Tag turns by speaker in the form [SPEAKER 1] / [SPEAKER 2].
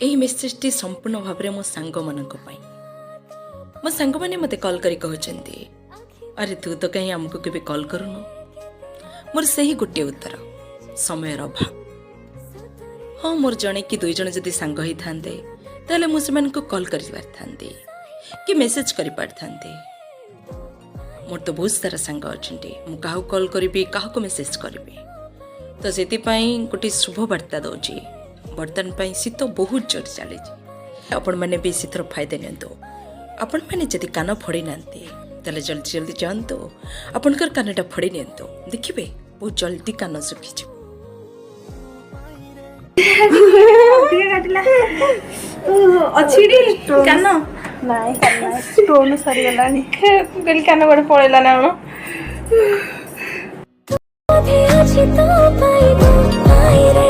[SPEAKER 1] यही मेसेजटी संपूर्ण भाव में मो सांग मानक मो सांग मैंने मत कॉल करी कहते अरे तू तो कहीं आमको केबे कॉल करूनु मोर से ही गोटे उत्तर समय अभाव। हाँ मोर जड़े कि दुई जन जदि सांग ही थांते ताले मु सेमानकु कॉल करि पारथांती कि मेसेज करि पारथांती। मोर तो बहुत सारा सांग अछंती मु काहु कॉल करिबी काहु मेसेज करिबी तो सेति पई गोटे शुभ वार्ता दउची। बर्तन पई शीत बहुत जोर चली आपण मैंने भी शीतर फायदा नियंतु। आपण मैंने जदि कान फोड़ी नांती ताले जल्दी जल्दी जांतु आपणकर कानटा फोड़ी नियंतु देखिबे बहुत जल्दी कान सुखी जी।
[SPEAKER 2] कान
[SPEAKER 3] नाई स्टोन सरी गलानी
[SPEAKER 2] कहली कान गोटे पड़ेला ना
[SPEAKER 4] अभी आज तो पाइबो पाइरे